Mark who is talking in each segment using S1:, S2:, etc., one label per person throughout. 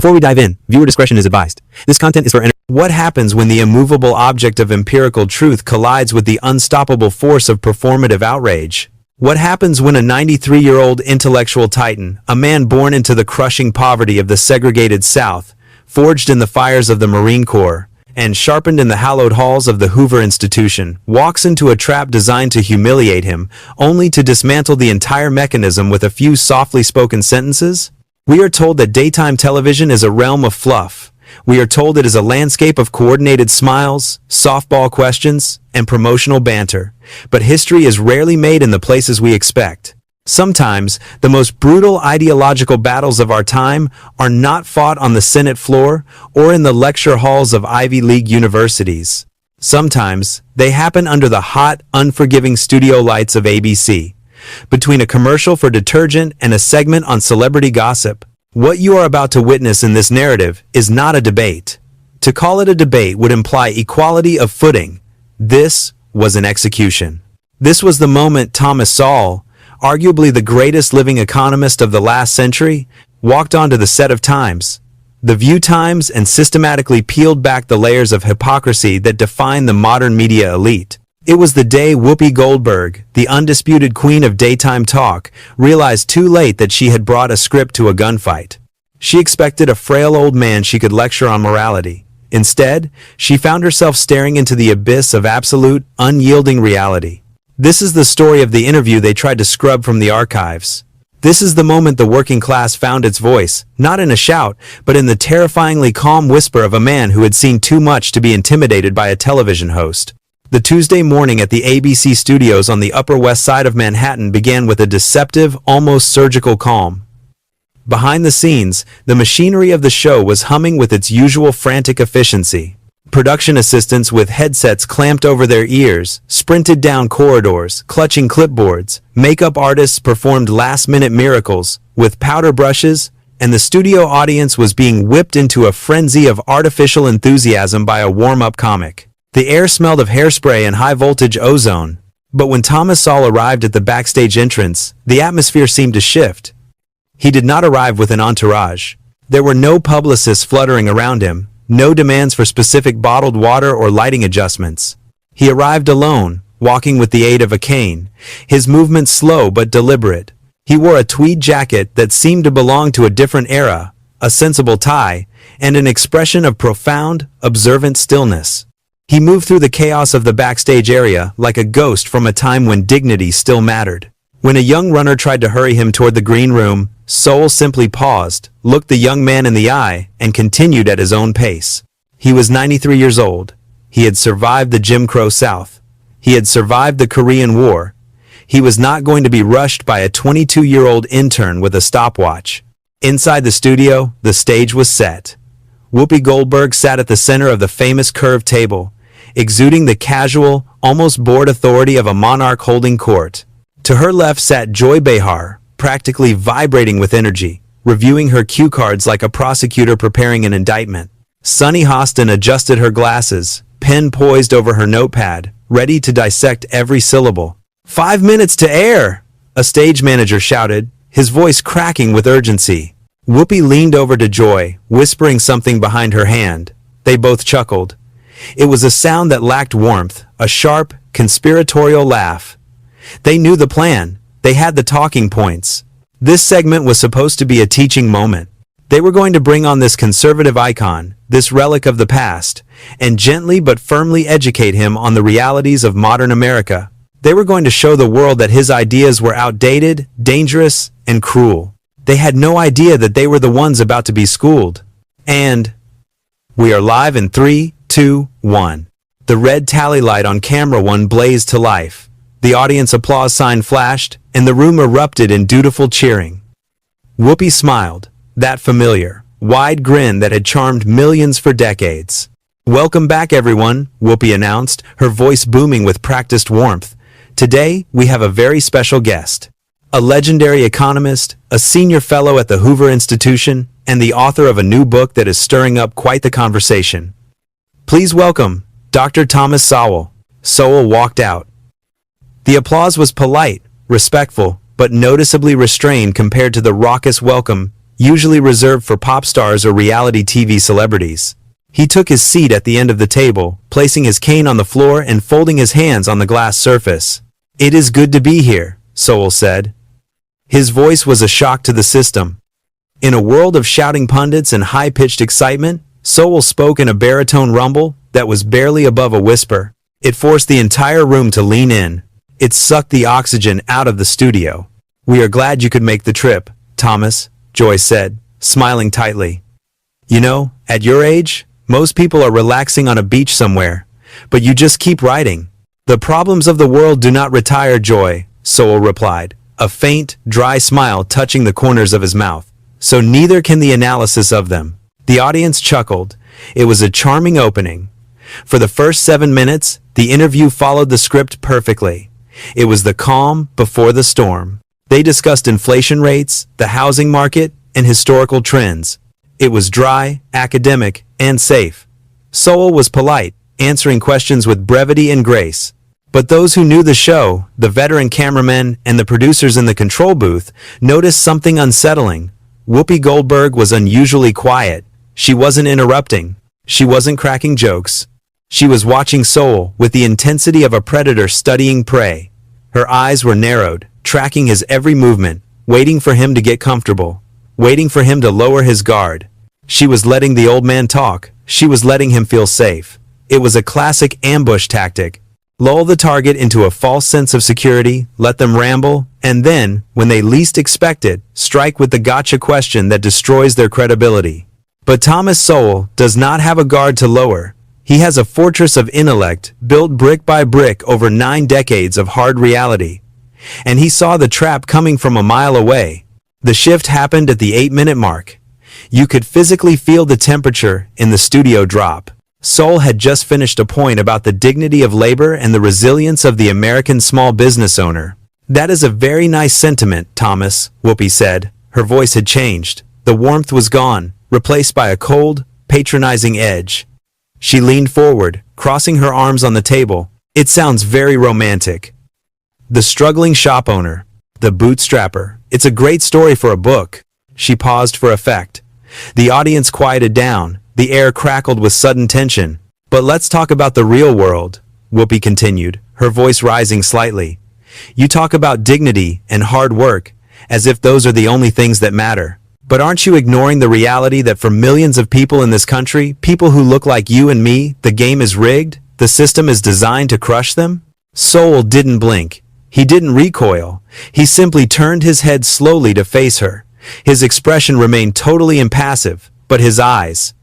S1: Before we dive in, viewer discretion is advised. This content is for What happens when the immovable object of empirical truth collides with the unstoppable force of performative outrage? What happens when a 93-year-old intellectual titan, a man born into the crushing poverty of the segregated South, forged in the fires of the Marine Corps, and sharpened in the hallowed halls of the Hoover Institution, walks into a trap designed to humiliate him, only to dismantle the entire mechanism with a few softly spoken sentences? We are told that daytime television is a realm of fluff. We are told it is a landscape of coordinated smiles, softball questions, and promotional banter. But history is rarely made in the places we expect. Sometimes, the most brutal ideological battles of our time are not fought on the Senate floor or in the lecture halls of Ivy League universities. Sometimes, they happen under the hot, unforgiving studio lights of ABC. Between a commercial for detergent and a segment on celebrity gossip, what you are about to witness in this narrative is not a debate. To call it a debate would imply equality of footing. This was an execution. This was the moment Thomas Sowell, arguably the greatest living economist of the last century, walked onto the set of Times, the View Times, and systematically peeled back the layers of hypocrisy that define the modern media elite. It was the day Whoopi Goldberg, the undisputed queen of daytime talk, realized too late that she had brought a script to a gunfight. She expected a frail old man she could lecture on morality. Instead, she found herself staring into the abyss of absolute, unyielding reality. This is the story of the interview they tried to scrub from the archives. This is the moment the working class found its voice, not in a shout, but in the terrifyingly calm whisper of a man who had seen too much to be intimidated by a television host. The Tuesday morning at the ABC studios on the Upper West Side of Manhattan began with a deceptive, almost surgical calm. Behind the scenes, the machinery of the show was humming with its usual frantic efficiency. Production assistants with headsets clamped over their ears sprinted down corridors, clutching clipboards. Makeup artists performed last-minute miracles with powder brushes, and the studio audience was being whipped into a frenzy of artificial enthusiasm by a warm-up comic. The air smelled of hairspray and high-voltage ozone. But when Thomas Sowell arrived at the backstage entrance, the atmosphere seemed to shift. He did not arrive with an entourage. There were no publicists fluttering around him, no demands for specific bottled water or lighting adjustments. He arrived alone, walking with the aid of a cane, his movements slow but deliberate. He wore a tweed jacket that seemed to belong to a different era, a sensible tie, and an expression of profound, observant stillness. He moved through the chaos of the backstage area like a ghost from a time when dignity still mattered. When a young runner tried to hurry him toward the green room, Sowell simply paused, looked the young man in the eye, and continued at his own pace. He was 93 years old. He had survived the Jim Crow South. He had survived the Korean War. He was not going to be rushed by a 22-year-old intern with a stopwatch. Inside the studio, the stage was set. Whoopi Goldberg sat at the center of the famous curved table, exuding the casual, almost bored authority of a monarch holding court. To her left sat Joy Behar, practically vibrating with energy, reviewing her cue cards like a prosecutor preparing an indictment. Sunny Hostin adjusted her glasses, pen poised over her notepad, ready to dissect every syllable. 5 minutes to air! A stage manager shouted, his voice cracking with urgency. Whoopi leaned over to Joy, whispering something behind her hand. They both chuckled. It was a sound that lacked warmth, a sharp, conspiratorial laugh. They knew the plan. They had the talking points. This segment was supposed to be a teaching moment. They were going to bring on this conservative icon, this relic of the past, and gently but firmly educate him on the realities of modern America. They were going to show the world that his ideas were outdated, dangerous, and cruel. They had no idea that they were the ones about to be schooled. And we are live in 3, 2, 1. The red tally light on camera 1 blazed to life. The audience applause sign flashed, and the room erupted in dutiful cheering. Whoopi smiled, that familiar, wide grin that had charmed millions for decades. "Welcome back, everyone," Whoopi announced, her voice booming with practiced warmth. "Today, we have a very special guest. A legendary economist, a senior fellow at the Hoover Institution, and the author of a new book that is stirring up quite the conversation. Please welcome Dr. Thomas Sowell." Sowell walked out. The applause was polite, respectful, but noticeably restrained compared to the raucous welcome usually reserved for pop stars or reality TV celebrities. He took his seat at the end of the table, placing his cane on the floor and folding his hands on the glass surface. "It is good to be here," Sowell said. His voice was a shock to the system. In a world of shouting pundits and high-pitched excitement, Sowell spoke in a baritone rumble that was barely above a whisper. It forced the entire room to lean in. It sucked the oxygen out of the studio. "We are glad you could make the trip, Thomas," Joy said, smiling tightly. "You know, at your age, most people are relaxing on a beach somewhere, but you just keep writing." "The problems of the world do not retire, Joy," Sowell replied, a faint, dry smile touching the corners of his mouth. "So neither can the analysis of them." The audience chuckled. It was a charming opening. For the first 7 minutes, the interview followed the script perfectly. It was the calm before the storm. They discussed inflation rates, the housing market, and historical trends. It was dry, academic, and safe. Sowell was polite, answering questions with brevity and grace. But those who knew the show, the veteran cameramen and the producers in the control booth, noticed something unsettling. Whoopi Goldberg was unusually quiet. She wasn't interrupting. She wasn't cracking jokes. She was watching Sowell with the intensity of a predator studying prey. Her eyes were narrowed, tracking his every movement, waiting for him to get comfortable, waiting for him to lower his guard. She was letting the old man talk. She was letting him feel safe. It was a classic ambush tactic. Lull the target into a false sense of security, let them ramble, and then, when they least expect it, strike with the gotcha question that destroys their credibility. But Thomas Sowell does not have a guard to lower. He has a fortress of intellect built brick by brick over 9 decades of hard reality. And he saw the trap coming from a mile away. The shift happened at the 8-minute mark. You could physically feel the temperature in the studio drop. Sowell had just finished a point about the dignity of labor and the resilience of the American small business owner. "That is a very nice sentiment, Thomas," Whoopi said. Her voice had changed. The warmth was gone, replaced by a cold, patronizing edge. She leaned forward, crossing her arms on the table. "It sounds very romantic. The struggling shop owner, the bootstrapper. It's a great story for a book." She paused for effect. The audience quieted down. The air crackled with sudden tension. "But let's talk about the real world," Whoopi continued, her voice rising slightly. "You talk about dignity and hard work, as if those are the only things that matter. But aren't you ignoring the reality that for millions of people in this country, people who look like you and me, the game is rigged? The system is designed to crush them?" Sowell didn't blink. He didn't recoil. He simply turned his head slowly to face her. His expression remained totally impassive, but his eyes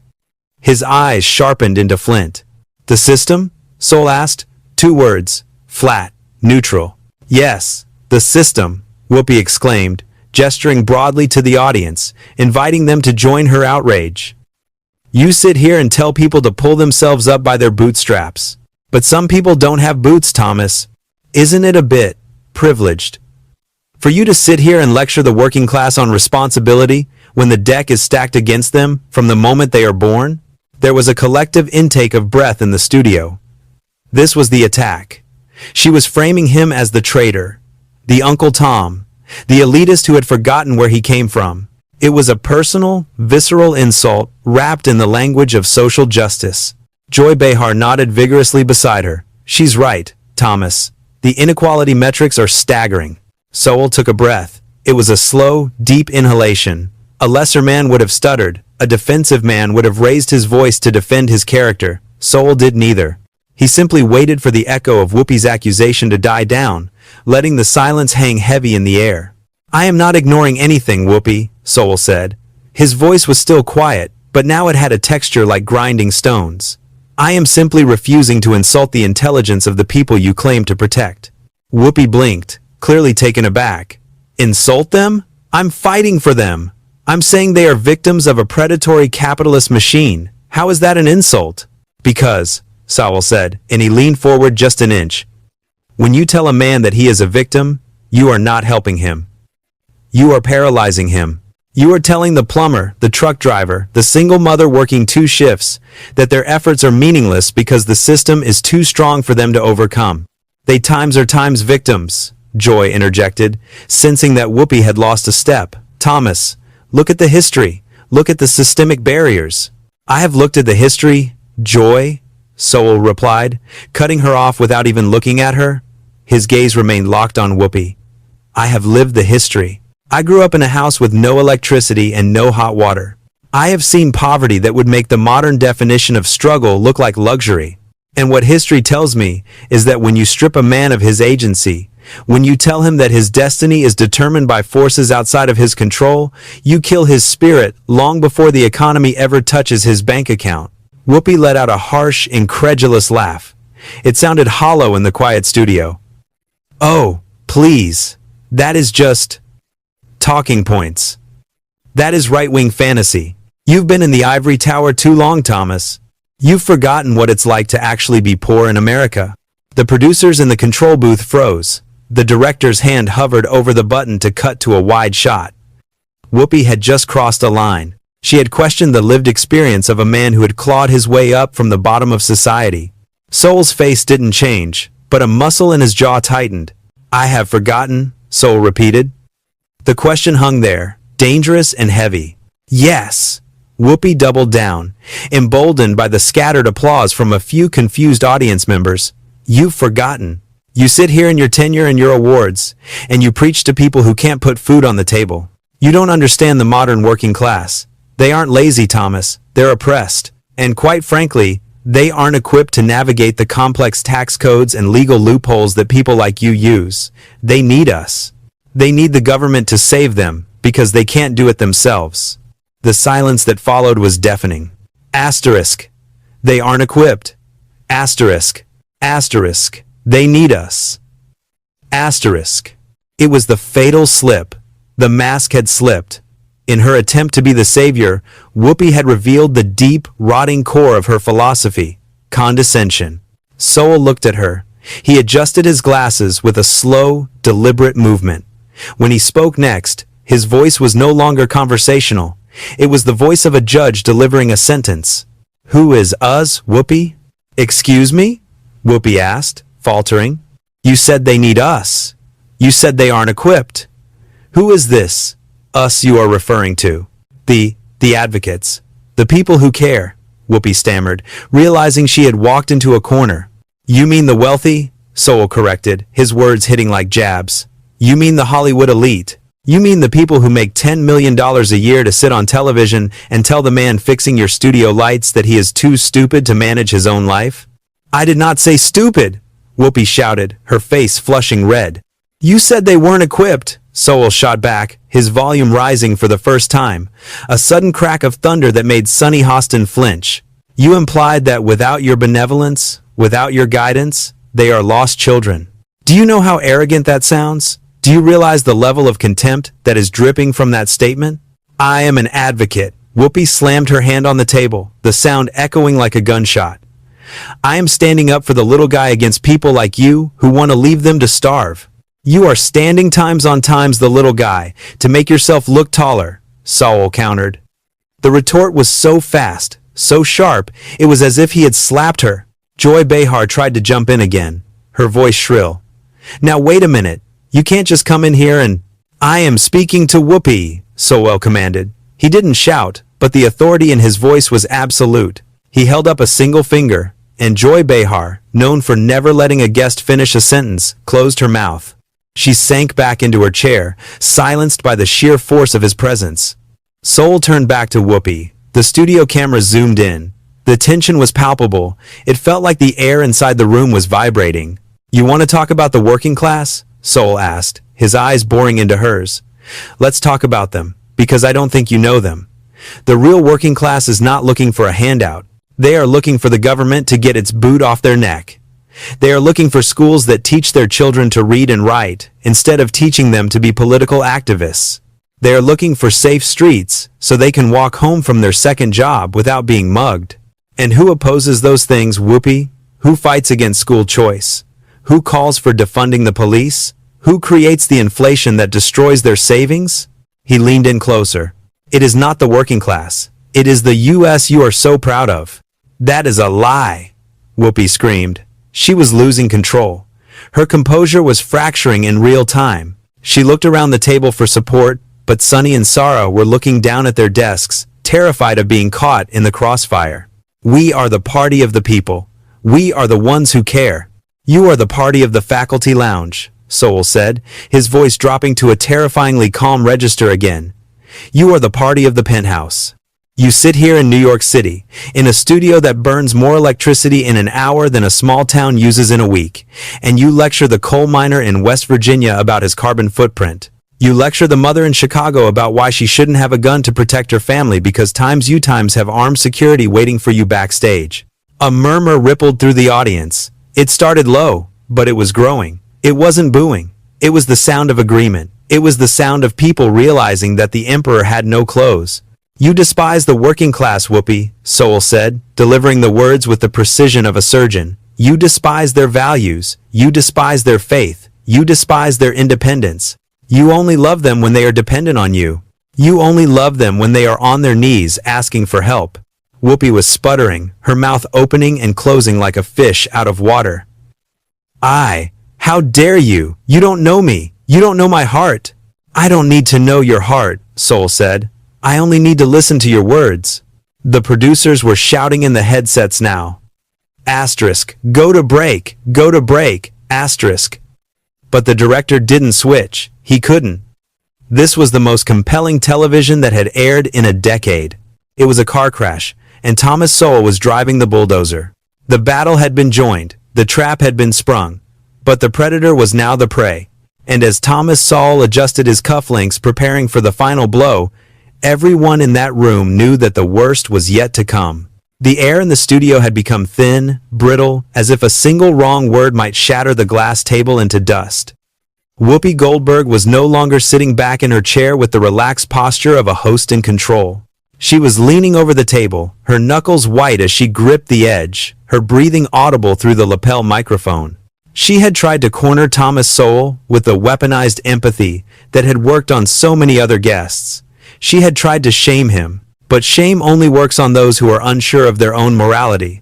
S1: sharpened into flint. "The system?" Sowell asked. 2 words. Flat. Neutral. "Yes, the system," Whoopi exclaimed, gesturing broadly to the audience, inviting them to join her outrage. "You sit here and tell people to pull themselves up by their bootstraps. But some people don't have boots, Thomas. Isn't it a bit privileged for you to sit here and lecture the working class on responsibility when the deck is stacked against them from the moment they are born?" There was a collective intake of breath in the studio. This was the attack. She was framing him as the traitor, the Uncle Tom, the elitist who had forgotten where he came from. It was a personal, visceral insult wrapped in the language of social justice. Joy Behar nodded vigorously beside her. "She's right, Thomas. The inequality metrics are staggering." Sowell took a breath. It was a slow, deep inhalation. A lesser man would have stuttered. A defensive man would have raised his voice to defend his character. Sowell did neither. He simply waited for the echo of Whoopi's accusation to die down, letting the silence hang heavy in the air. "I am not ignoring anything, Whoopi," Sowell said. His voice was still quiet, but now it had a texture like grinding stones. "I am simply refusing to insult the intelligence of the people you claim to protect." Whoopi blinked, clearly taken aback. "Insult them? I'm fighting for them. I'm saying they are victims of a predatory capitalist machine. How is that an insult?" "Because," Sowell said, and he leaned forward just an inch. "When you tell a man that he is a victim, you are not helping him. You are paralyzing him. You are telling the plumber, the truck driver, the single mother working 2 shifts, that their efforts are meaningless because the system is too strong for them to overcome. They are times victims," Joy interjected, sensing that Whoopi had lost a step. "Thomas, Look at the history. Look at the systemic barriers. I have looked at the history, Joy, Sowell replied, cutting her off without even looking at her. His gaze remained locked on Whoopi. I have lived the history. I grew up in a house with no electricity and no hot water. I have seen poverty that would make the modern definition of struggle look like luxury. And what history tells me is that when you strip a man of his agency, when you tell him that his destiny is determined by forces outside of his control, you kill his spirit long before the economy ever touches his bank account. Whoopi let out a harsh, incredulous laugh. It sounded hollow in the quiet studio. Oh, please. That is just talking points. That is right-wing fantasy. You've been in the ivory tower too long, Thomas. You've forgotten what it's like to actually be poor in America. The producers in the control booth froze. The director's hand hovered over the button to cut to a wide shot. Whoopi had just crossed a line. She had questioned the lived experience of a man who had clawed his way up from the bottom of society. Sowell's face didn't change, but a muscle in his jaw tightened. I have forgotten, Sowell repeated. The question hung there, dangerous and heavy. Yes. Whoopi doubled down, emboldened by the scattered applause from a few confused audience members. You've forgotten. You sit here in your tenure and your awards, and you preach to people who can't put food on the table. You don't understand the modern working class. They aren't lazy, Thomas. They're oppressed. And quite frankly, they aren't equipped to navigate the complex tax codes and legal loopholes that people like you use. They need us. They need the government to save them, because they can't do it themselves. The silence that followed was deafening. Asterisk. They aren't equipped. Asterisk. Asterisk. They need us. Asterisk. It was the fatal slip. The mask had slipped. In her attempt to be the savior, Whoopi had revealed the deep, rotting core of her philosophy, condescension. Sowell looked at her. He adjusted his glasses with a slow, deliberate movement. When he spoke next, his voice was no longer conversational. It was the voice of a judge delivering a sentence. Who is us, Whoopi? Excuse me? Whoopi asked, faltering. You said they need us. You said they aren't equipped. Who is this us you are referring to? The advocates. The people who care, Whoopi stammered, realizing she had walked into a corner. You mean the wealthy? Sowell corrected, his words hitting like jabs. You mean the Hollywood elite? You mean the people who make $10 million a year to sit on television and tell the man fixing your studio lights that he is too stupid to manage his own life? I did not say stupid, Whoopi shouted, her face flushing red. You said they weren't equipped, Sowell shot back, his volume rising for the first time, a sudden crack of thunder that made Sonny Hostin flinch. You implied that without your benevolence, without your guidance, they are lost children. Do you know how arrogant that sounds? Do you realize the level of contempt that is dripping from that statement? I am an advocate. Whoopi slammed her hand on the table, the sound echoing like a gunshot. I am standing up for the little guy against people like you who want to leave them to starve. You are standing times on times the little guy to make yourself look taller, Sowell countered. The retort was so fast, so sharp, it was as if he had slapped her. Joy Behar tried to jump in again, her voice shrill. Now wait a minute. You can't just come in here and... I am speaking to Whoopi, Sowell commanded. He didn't shout, but the authority in his voice was absolute. He held up a single finger, and Joy Behar, known for never letting a guest finish a sentence, closed her mouth. She sank back into her chair, silenced by the sheer force of his presence. Sowell turned back to Whoopi. The studio camera zoomed in. The tension was palpable. It felt like the air inside the room was vibrating. You want to talk about the working class? Sowell asked, his eyes boring into hers. Let's talk about them, because I don't think you know them. The real working class is not looking for a handout. They are looking for the government to get its boot off their neck. They are looking for schools that teach their children to read and write, instead of teaching them to be political activists. They are looking for safe streets, so they can walk home from their second job without being mugged. And who opposes those things, Whoopi? Who fights against school choice? Who calls for defunding the police? Who creates the inflation that destroys their savings? He leaned in closer. It is not the working class. It is the U.S. you are so proud of. That is a lie, Whoopi screamed. She was losing control. Her composure was fracturing in real time. She looked around the table for support, but Sunny and Sarah were looking down at their desks, terrified of being caught in the crossfire. We are the party of the people. We are the ones who care. You are the party of the faculty lounge, Sowell said, his voice dropping to a terrifyingly calm register again. You are the party of the penthouse. You sit here in New York City, in a studio that burns more electricity in an hour than a small town uses in a week, and you lecture the coal miner in West Virginia about his carbon footprint. You lecture the mother in Chicago about why she shouldn't have a gun to protect her family because you times have armed security waiting for you backstage. A murmur rippled through the audience. It started low, but it was growing. It wasn't booing. It was the sound of agreement. It was the sound of people realizing that the emperor had no clothes. You despise the working class, Whoopi, Sowell said, delivering the words with the precision of a surgeon. You despise their values. You despise their faith. You despise their independence. You only love them when they are dependent on you. You only love them when they are on their knees asking for help. Whoopi was sputtering, her mouth opening and closing like a fish out of water. How dare you? You don't know me. You don't know my heart. I don't need to know your heart, Sowell said. I only need to listen to your words. The producers were shouting in the headsets now. Asterisk, go to break, asterisk. But the director didn't switch. He couldn't. This was the most compelling television that had aired in a decade. It was a car crash, and Thomas Sowell was driving the bulldozer. The battle had been joined, the trap had been sprung, but the predator was now the prey. And as Thomas Sowell adjusted his cufflinks preparing for the final blow, everyone in that room knew that the worst was yet to come. The air in the studio had become thin, brittle, as if a single wrong word might shatter the glass table into dust. Whoopi Goldberg was no longer sitting back in her chair with the relaxed posture of a host in control. She was leaning over the table, her knuckles white as she gripped the edge, her breathing audible through the lapel microphone. She had tried to corner Thomas Sowell with the weaponized empathy that had worked on so many other guests. She had tried to shame him, but shame only works on those who are unsure of their own morality.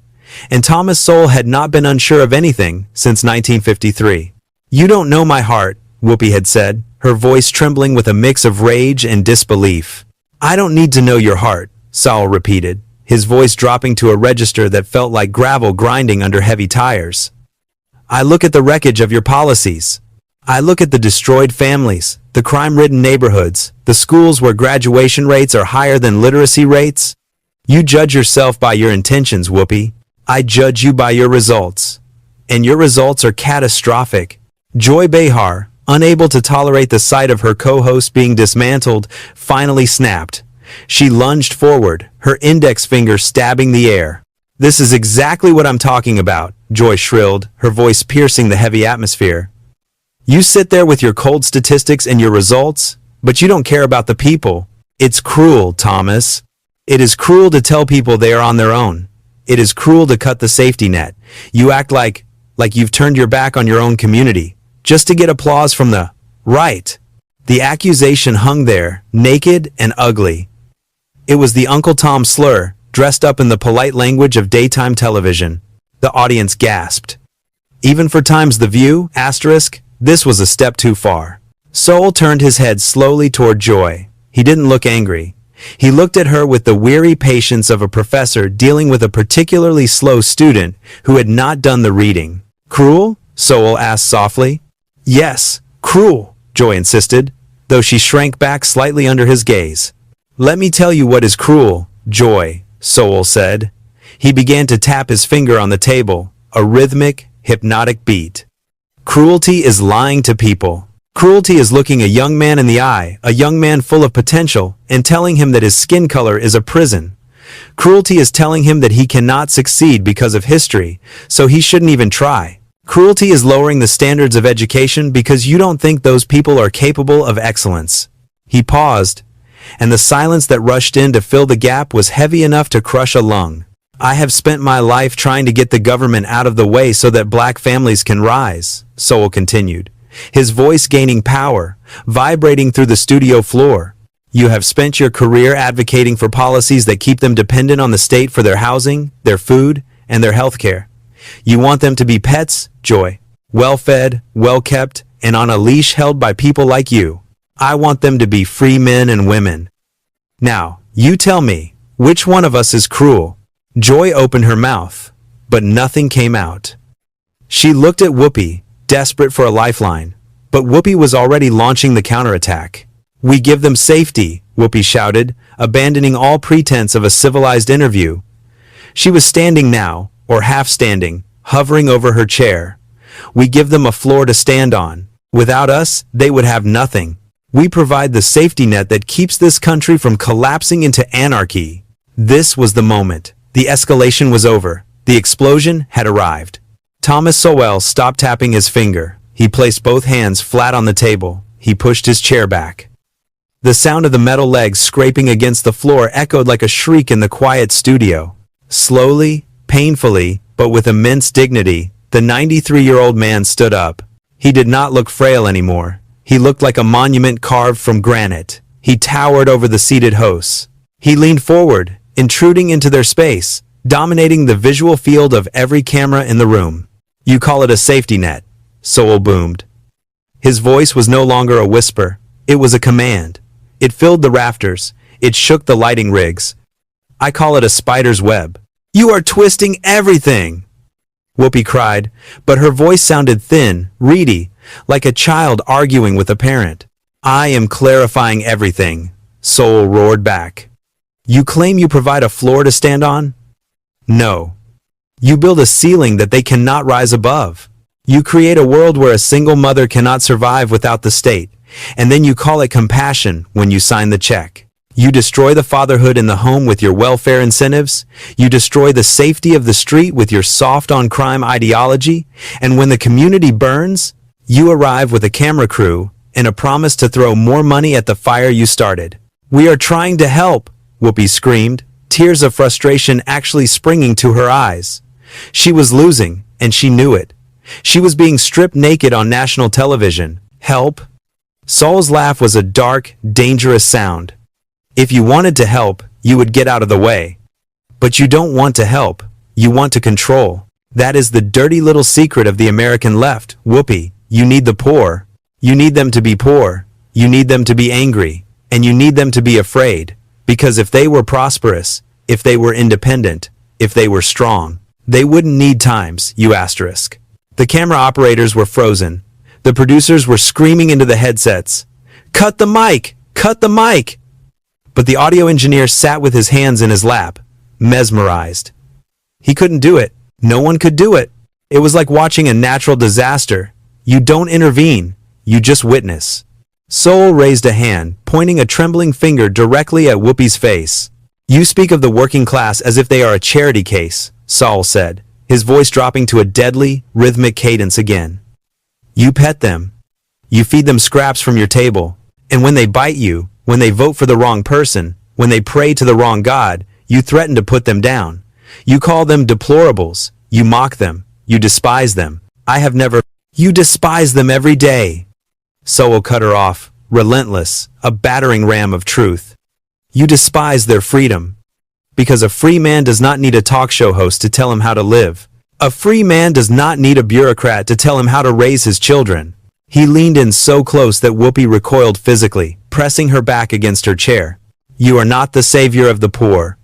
S1: And Thomas Sowell had not been unsure of anything since 1953. You don't know my heart, Whoopi had said, her voice trembling with a mix of rage and disbelief. I don't need to know your heart, Sowell repeated, his voice dropping to a register that felt like gravel grinding under heavy tires. I look at the wreckage of your policies. I look at the destroyed families, the crime-ridden neighborhoods, the schools where graduation rates are higher than literacy rates. You judge yourself by your intentions, Whoopi. I judge you by your results. And your results are catastrophic. Joy Behar, unable to tolerate the sight of her co-host being dismantled, finally snapped. She lunged forward, her index finger stabbing the air. This is exactly what I'm talking about, Joy shrilled, her voice piercing the heavy atmosphere. You sit there with your cold statistics and your results, but you don't care about the people. It's cruel, Thomas. It is cruel to tell people they are on their own. It is cruel to cut the safety net. You act like you've turned your back on your own community, just to get applause from the right. The accusation hung there, naked and ugly. It was the Uncle Tom slur, dressed up in the polite language of daytime television. The audience gasped. Even for Times The View, asterisk, this was a step too far. Sowell turned his head slowly toward Joy. He didn't look angry. He looked at her with the weary patience of a professor dealing with a particularly slow student who had not done the reading. Cruel? Sowell asked softly. Yes, cruel, Joy insisted, though she shrank back slightly under his gaze. Let me tell you what is cruel, Joy, Sowell said. He began to tap his finger on the table, a rhythmic, hypnotic beat. Cruelty is lying to people. Cruelty is looking a young man in the eye, a young man full of potential, and telling him that his skin color is a prison. Cruelty is telling him that he cannot succeed because of history, so he shouldn't even try. Cruelty is lowering the standards of education because you don't think those people are capable of excellence. He paused, and the silence that rushed in to fill the gap was heavy enough to crush a lung. I have spent my life trying to get the government out of the way so that black families can rise, Sowell continued, his voice gaining power, vibrating through the studio floor. You have spent your career advocating for policies that keep them dependent on the state for their housing, their food, and their health care. You want them to be pets, Joy, well-fed, well-kept, and on a leash held by people like you. I want them to be free men and women. Now, you tell me, which one of us is cruel? Joy opened her mouth, but nothing came out. She looked at Whoopi, desperate for a lifeline, but Whoopi was already launching the counterattack. We give them safety, Whoopi shouted, abandoning all pretense of a civilized interview. She was standing now, or half standing, hovering over her chair. We give them a floor to stand on. Without us, they would have nothing. We provide the safety net that keeps this country from collapsing into anarchy. This was the moment. The escalation was over. The explosion had arrived. Thomas Sowell stopped tapping his finger. He placed both hands flat on the table. He pushed his chair back. The sound of the metal legs scraping against the floor echoed like a shriek in the quiet studio. Slowly, painfully, but with immense dignity, the 93-year-old man stood up. He did not look frail anymore. He looked like a monument carved from granite. He towered over the seated hosts. He leaned forward, intruding into their space, dominating the visual field of every camera in the room. You call it a safety net, Sowell boomed. His voice was no longer a whisper. It was a command. It filled the rafters. It shook the lighting rigs. I call it a spider's web. You are twisting everything, Whoopi cried, but her voice sounded thin, reedy, like a child arguing with a parent. I am clarifying everything, Sowell roared back. You claim you provide a floor to stand on? No. You build a ceiling that they cannot rise above. You create a world where a single mother cannot survive without the state, and then you call it compassion when you sign the check. You destroy the fatherhood in the home with your welfare incentives. You destroy the safety of the street with your soft-on-crime ideology. And when the community burns, you arrive with a camera crew and a promise to throw more money at the fire you started. We are trying to help, Whoopi screamed, tears of frustration actually springing to her eyes. She was losing, and she knew it. She was being stripped naked on national television. Help? Sowell's laugh was a dark, dangerous sound. If you wanted to help, you would get out of the way. But you don't want to help. You want to control. That is the dirty little secret of the American left, Whoopi. You need the poor. You need them to be poor. You need them to be angry. And you need them to be afraid. Because if they were prosperous, if they were independent, if they were strong, they wouldn't need times, you asterisk. The camera operators were frozen. The producers were screaming into the headsets. Cut the mic! Cut the mic! But the audio engineer sat with his hands in his lap, mesmerized. He couldn't do it. No one could do it. It was like watching a natural disaster. You don't intervene. You just witness. Sowell raised a hand, pointing a trembling finger directly at Whoopi's face. You speak of the working class as if they are a charity case, Sowell said, his voice dropping to a deadly, rhythmic cadence again. You pet them. You feed them scraps from your table. And when they bite you, when they vote for the wrong person, when they pray to the wrong God, you threaten to put them down. You call them deplorables. You mock them. You despise them. I have never... You despise them every day. Sowell cut her off, relentless, a battering ram of truth. You despise their freedom. Because a free man does not need a talk show host to tell him how to live. A free man does not need a bureaucrat to tell him how to raise his children. He leaned in so close that Whoopi recoiled physically, pressing her back against her chair. You are not the savior of the poor.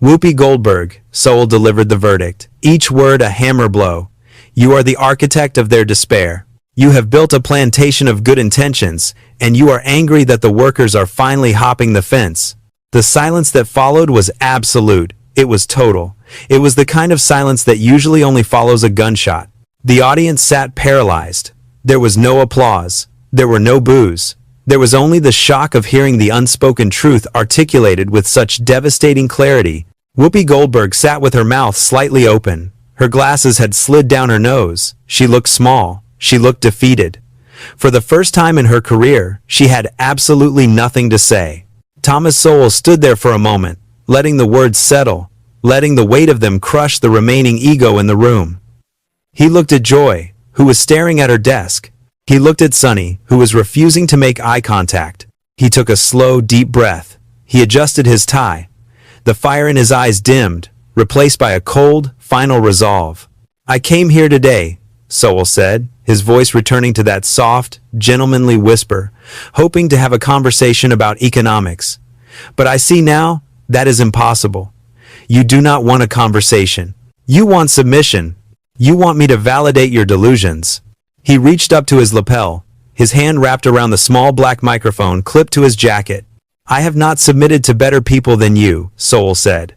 S1: Whoopi Goldberg, Sowell delivered the verdict, each word a hammer blow. You are the architect of their despair. You have built a plantation of good intentions, and you are angry that the workers are finally hopping the fence. The silence that followed was absolute. It was total. It was the kind of silence that usually only follows a gunshot. The audience sat paralyzed. There was no applause. There were no boos. There was only the shock of hearing the unspoken truth articulated with such devastating clarity. Whoopi Goldberg sat with her mouth slightly open. Her glasses had slid down her nose. She looked small. She looked defeated. For the first time in her career, she had absolutely nothing to say. Thomas Sowell stood there for a moment, letting the words settle, letting the weight of them crush the remaining ego in the room. He looked at Joy, who was staring at her desk. He looked at Sonny, who was refusing to make eye contact. He took a slow, deep breath. He adjusted his tie. The fire in his eyes dimmed, replaced by a cold, final resolve. I came here today, Sowell said, his voice returning to that soft, gentlemanly whisper, hoping to have a conversation about economics. But I see now, that is impossible. You do not want a conversation. You want submission. You want me to validate your delusions. He reached up to his lapel, his hand wrapped around the small black microphone clipped to his jacket. I have not submitted to better people than you, Sowell said.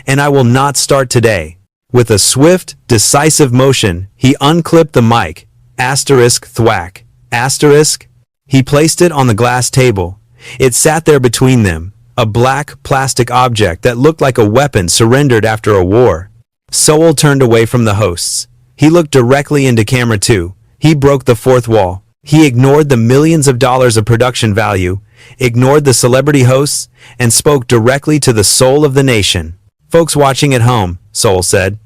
S1: And I will not start today. With a swift, decisive motion, he unclipped the mic. Asterisk thwack. Asterisk. He placed it on the glass table. It sat there between them, a black, plastic object that looked like a weapon surrendered after a war. Sowell turned away from the hosts. He looked directly into camera 2. He broke the fourth wall. He ignored the millions of dollars of production value, ignored the celebrity hosts, and spoke directly to the soul of the nation. Folks watching at home, Sowell said,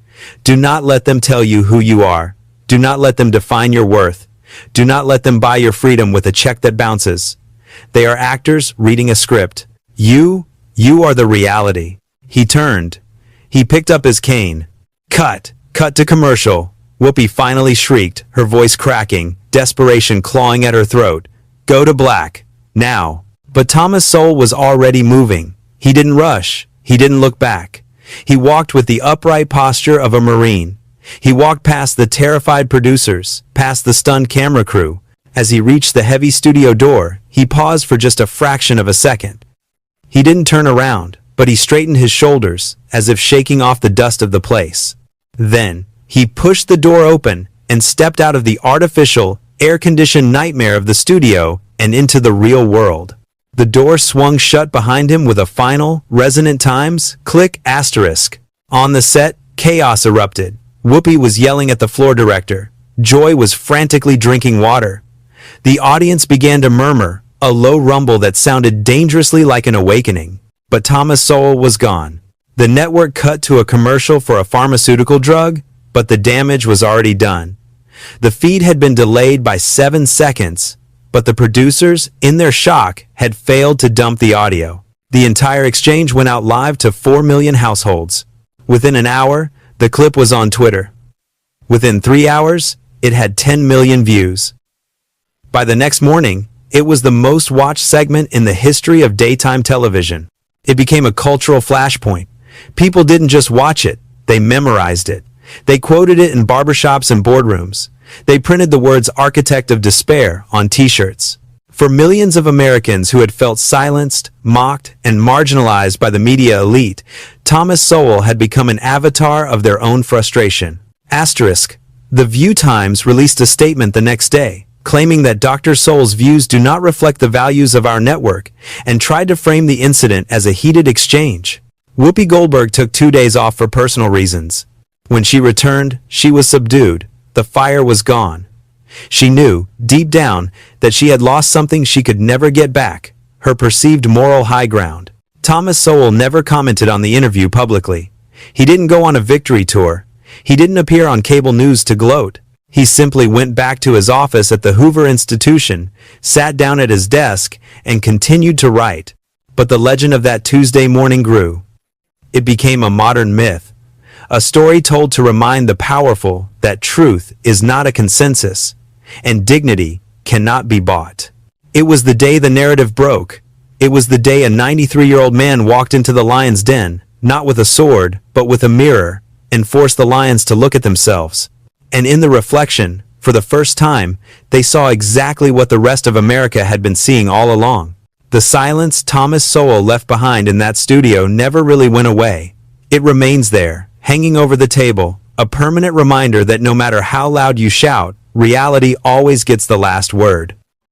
S1: do not let them tell you who you are. Do not let them define your worth. Do not let them buy your freedom with a check that bounces. They are actors reading a script. You are the reality. He turned. He picked up his cane. Cut to commercial. Whoopi finally shrieked, her voice cracking, desperation clawing at her throat. Go to black. Now. But Thomas Sowell was already moving. He didn't rush. He didn't look back. He walked with the upright posture of a Marine. He walked past the terrified producers, past the stunned camera crew. As he reached the heavy studio door, he paused for just a fraction of a second. He didn't turn around, but he straightened his shoulders, as if shaking off the dust of the place. Then, he pushed the door open and stepped out of the artificial, air-conditioned nightmare of the studio and into the real world. The door swung shut behind him with a final, resonant Times, click asterisk. On the set, chaos erupted. Whoopi was yelling at the floor director. Joy was frantically drinking water. The audience began to murmur, a low rumble that sounded dangerously like an awakening. But Thomas Sowell was gone. The network cut to a commercial for a pharmaceutical drug, but the damage was already done. The feed had been delayed by 7 seconds, but the producers, in their shock, had failed to dump the audio. The entire exchange went out live to 4 million households. Within an hour, the clip was on Twitter. Within 3 hours, it had 10 million views. By the next morning, it was the most watched segment in the history of daytime television. It became a cultural flashpoint. People didn't just watch it, they memorized it. They quoted it in barbershops and boardrooms. They printed the words "Architect of Despair" on t-shirts. For millions of Americans who had felt silenced, mocked, and marginalized by the media elite, Thomas Sowell had become an avatar of their own frustration. Asterisk. The View Times released a statement the next day, claiming that Dr. Sowell's views do not reflect the values of our network, and tried to frame the incident as a heated exchange. Whoopi Goldberg took 2 days off for personal reasons. When she returned, she was subdued. The fire was gone. She knew, deep down, that she had lost something she could never get back, her perceived moral high ground. Thomas Sowell never commented on the interview publicly. He didn't go on a victory tour. He didn't appear on cable news to gloat. He simply went back to his office at the Hoover Institution, sat down at his desk, and continued to write. But the legend of that Tuesday morning grew. It became a modern myth. A story told to remind the powerful that truth is not a consensus, and dignity cannot be bought. It was the day the narrative broke. It was the day a 93-year-old man walked into the lion's den, not with a sword, but with a mirror, and forced the lions to look at themselves. And in the reflection, for the first time, they saw exactly what the rest of America had been seeing all along. The silence Thomas Sowell left behind in that studio never really went away. It remains there, hanging over the table, a permanent reminder that no matter how loud you shout, reality always gets the last word.